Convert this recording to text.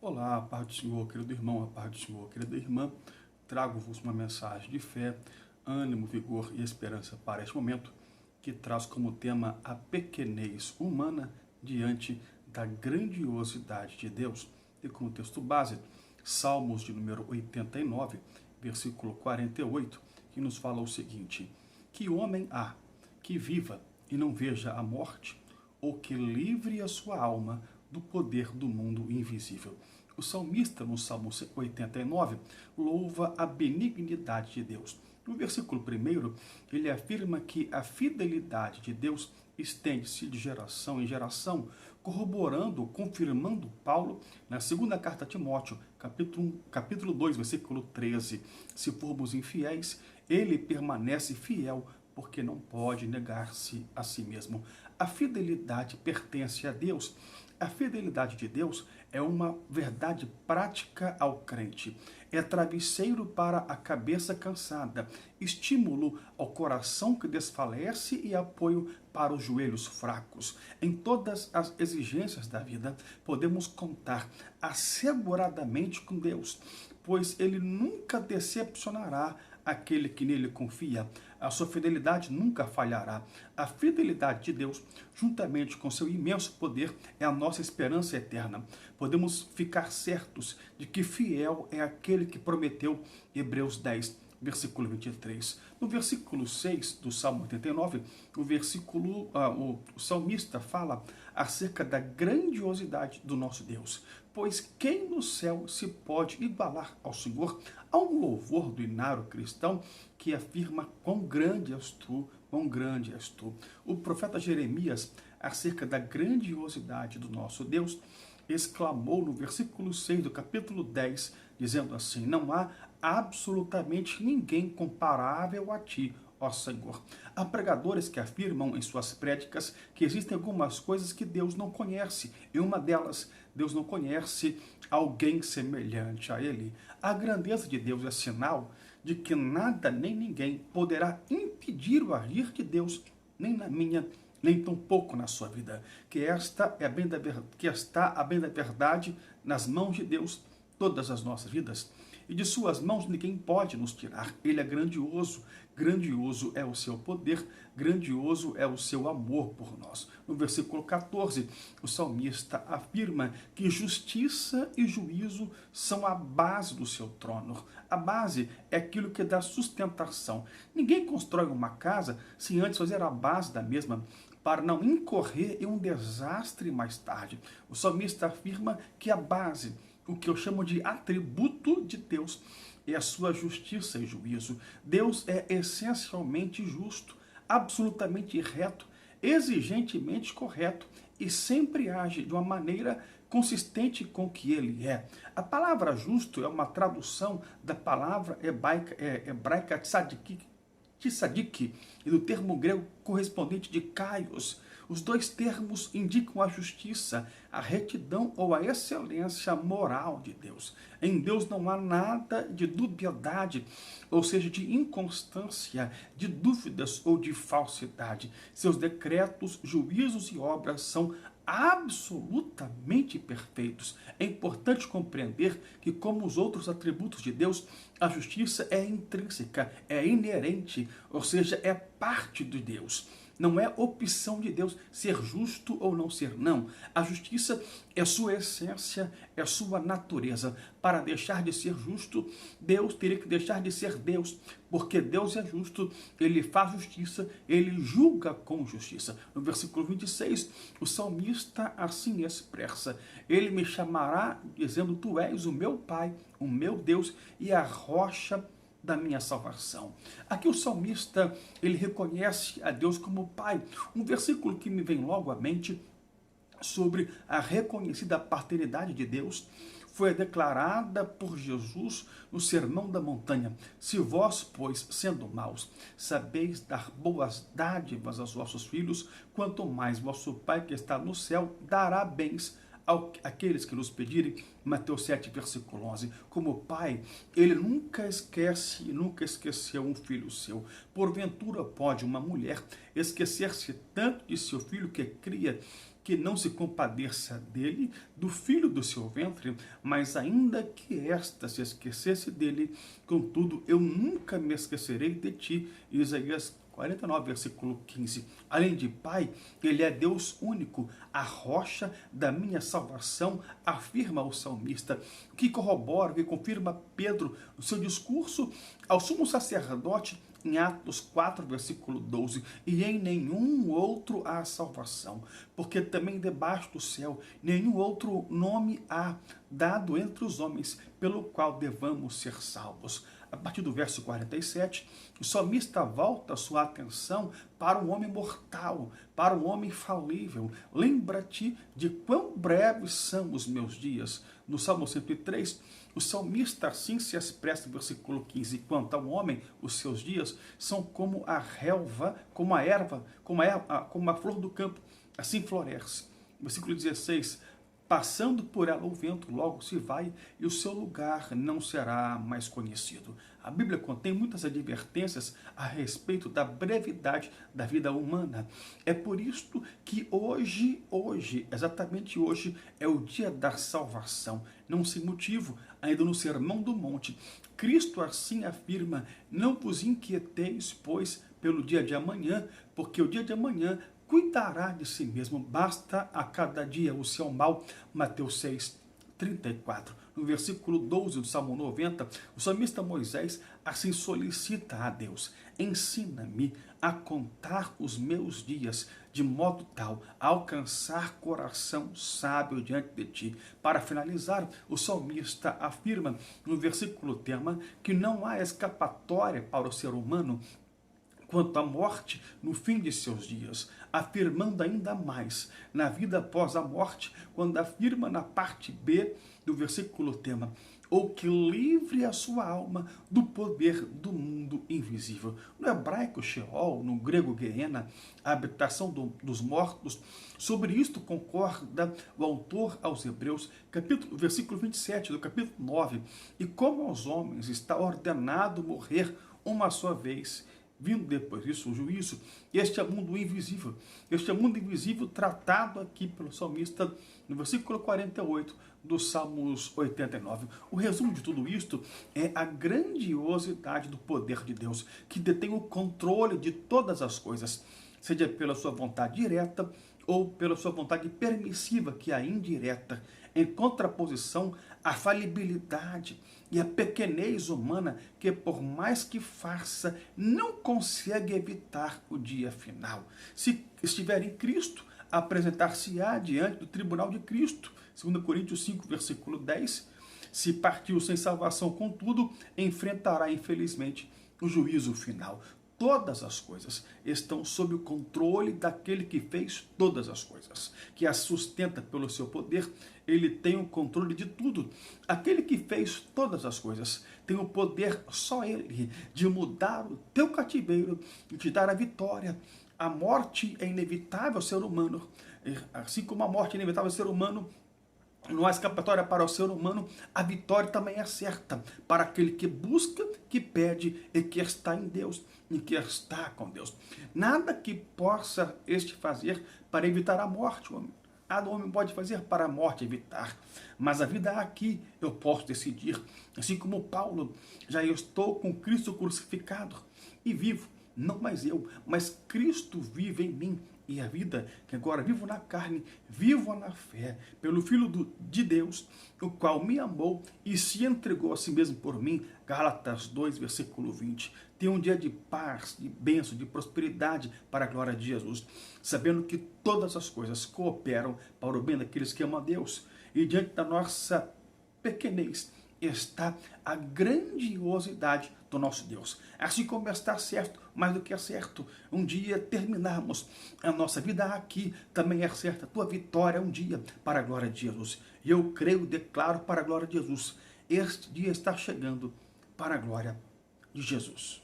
Olá, a paz do Senhor, querido irmão, a paz do Senhor, querida irmã. Trago-vos uma mensagem de fé, ânimo, vigor e esperança para este momento, que traz como tema a pequenez humana diante da grandiosidade de Deus. E como texto base, Salmos de número 89, versículo 48, que nos fala o seguinte: que homem há que viva e não veja a morte, ou que livre a sua alma do poder do mundo invisível? O salmista, no Salmo 89, louva a benignidade de Deus. No versículo 1, ele afirma que a fidelidade de Deus estende-se de geração em geração, corroborando, confirmando Paulo na segunda carta a Timóteo, capítulo 2, versículo 13. Se formos infiéis, ele permanece fiel, porque não pode negar-se a si mesmo. A fidelidade pertence a Deus. A fidelidade de Deus é uma verdade prática ao crente. É travesseiro para a cabeça cansada, estímulo ao coração que desfalece e apoio para os joelhos fracos. Em todas as exigências da vida, podemos contar asseguradamente com Deus, pois Ele nunca decepcionará aquele que nele confia. A sua fidelidade nunca falhará. A fidelidade de Deus, juntamente com seu imenso poder, é a nossa esperança eterna. Podemos ficar certos de que fiel é aquele que prometeu. Hebreus 10, versículo 23. No versículo 6 do Salmo 89, o salmista fala acerca da grandiosidade do nosso Deus. Pois quem no céu se pode igualar ao Senhor? Há um louvor do inário cristão que afirma quão grande és tu, quão grande és tu. O profeta Jeremias, acerca da grandiosidade do nosso Deus, exclamou no versículo 6 do capítulo 10, dizendo assim: não há absolutamente ninguém comparável a ti, ó Senhor. Há pregadores que afirmam em suas prédicas que existem algumas coisas que Deus não conhece, e uma delas, Deus não conhece alguém semelhante a Ele. A grandeza de Deus é sinal de que nada nem ninguém poderá impedir o agir de Deus, nem na minha, nem tampouco na sua vida. Que está a bem da verdade nas mãos de Deus todas as nossas vidas, e de suas mãos ninguém pode nos tirar. Ele é grandioso, grandioso é o seu poder, grandioso é o seu amor por nós. No versículo 14, o salmista afirma que justiça e juízo são a base do seu trono. A base é aquilo que dá sustentação. Ninguém constrói uma casa sem antes fazer a base da mesma, para não incorrer em um desastre mais tarde. O salmista afirma que a base, o que eu chamo de atributo de Deus, é a sua justiça e juízo. Deus é essencialmente justo, absolutamente reto, exigentemente correto e sempre age de uma maneira consistente com o que ele é. A palavra justo é uma tradução da palavra hebraica tzadik, e do termo grego correspondente de kaios. Os dois termos indicam a justiça, a retidão ou a excelência moral de Deus. Em Deus não há nada de dubiedade, ou seja, de inconstância, de dúvidas ou de falsidade. Seus decretos, juízos e obras são absolutamente perfeitos. É importante compreender que, como os outros atributos de Deus, a justiça é intrínseca, é inerente, ou seja, é parte de Deus. Não é opção de Deus ser justo ou não ser, não. A justiça é sua essência, é sua natureza. Para deixar de ser justo, Deus teria que deixar de ser Deus, porque Deus é justo, Ele faz justiça, Ele julga com justiça. No versículo 26, o salmista assim expressa: Ele me chamará dizendo, tu és o meu Pai, o meu Deus e a rocha da minha salvação. Aqui o salmista, ele reconhece a Deus como Pai. Um versículo que me vem logo à mente sobre a reconhecida paternidade de Deus foi declarada por Jesus no Sermão da Montanha. Se vós, pois, sendo maus, sabeis dar boas dádivas aos vossos filhos, quanto mais vosso Pai que está no céu dará bens aqueles que nos pedirem. Mateus 7, versículo 11. Como pai, ele nunca esquece e nunca esqueceu um filho seu. Porventura pode uma mulher esquecer-se tanto de seu filho que cria, que não se compadeça dele, do filho do seu ventre, mas ainda que esta se esquecesse dele, contudo eu nunca me esquecerei de ti. Isaías 49, versículo 15. Além de Pai, ele é Deus único, a rocha da minha salvação, afirma o salmista, que corrobora, que confirma Pedro no seu discurso ao sumo sacerdote em Atos 4, versículo 12, e em nenhum outro há salvação, porque também debaixo do céu nenhum outro nome há dado entre os homens, pelo qual devamos ser salvos. A partir do verso 47, o salmista volta a sua atenção para o homem mortal, para o homem falível. Lembra-te de quão breves são os meus dias. No Salmo 103, o salmista assim se expressa no versículo 15. Quanto ao homem, os seus dias são como a relva, como a erva, como a flor do campo, assim floresce. Versículo 16, passando por ela o vento logo se vai e o seu lugar não será mais conhecido. A Bíblia contém muitas advertências a respeito da brevidade da vida humana. É por isto que hoje, exatamente hoje, é o dia da salvação. Não sem motivo, ainda no Sermão do Monte, Cristo assim afirma: não vos inquieteis, pois, pelo dia de amanhã, porque o dia de amanhã cuidará de si mesmo, basta a cada dia o seu mal. Mateus 6, 34. No versículo 12 do Salmo 90, o salmista Moisés assim solicita a Deus: ensina-me a contar os meus dias, de modo tal a alcançar coração sábio diante de ti. Para finalizar, o salmista afirma no versículo tema que não há escapatória para o ser humano quanto à morte no fim de seus dias, afirmando ainda mais na vida após a morte, quando afirma na parte B do versículo tema: ou que livre a sua alma do poder do mundo invisível. No hebraico Sheol, no grego Gehenna, a habitação dos mortos. Sobre isto concorda o autor aos Hebreus, versículo 27 do capítulo 9. E como aos homens está ordenado morrer uma só vez, vindo depois disso o juízo. Este é o mundo invisível. Este é o mundo invisível tratado aqui pelo salmista no versículo 48 dos Salmos 89. O resumo de tudo isto é a grandiosidade do poder de Deus, que detém o controle de todas as coisas, seja pela sua vontade direta ou pela sua vontade permissiva, que é a indireta, em contraposição à falibilidade e à pequenez humana, que por mais que faça, não consegue evitar o dia final. Se estiver em Cristo, apresentar-se-á diante do tribunal de Cristo. 2 Coríntios 5, versículo 10. Se partiu sem salvação, contudo, enfrentará, infelizmente, o juízo final. Todas as coisas estão sob o controle daquele que fez todas as coisas, que as sustenta pelo seu poder. Ele tem o controle de tudo. Aquele que fez todas as coisas tem o poder, só ele, de mudar o teu cativeiro e te dar a vitória. A morte é inevitável ao ser humano, assim como a morte é inevitável ao ser humano, não há escapatória para o ser humano, a vitória também é certa para aquele que busca, que pede e que está em Deus e que está com Deus. Nada que possa este fazer para evitar a morte, homem. Nada o homem pode fazer para a morte evitar. Mas a vida aqui eu posso decidir. Assim como Paulo: já estou com Cristo crucificado e vivo, não mais eu, mas Cristo vive em mim. E a vida que agora vivo na carne, vivo na fé, pelo Filho de Deus, o qual me amou e se entregou a si mesmo por mim. Gálatas 2, versículo 20. Tenha um dia de paz, de bênção, de prosperidade para a glória de Jesus, sabendo que todas as coisas cooperam para o bem daqueles que amam a Deus. E diante da nossa pequenez está a grandiosidade do nosso Deus. Assim como está certo, mais do que é certo, um dia terminarmos a nossa vida aqui, também é certa a tua vitória um dia para a glória de Jesus. E eu creio, declaro para a glória de Jesus, este dia está chegando para a glória de Jesus.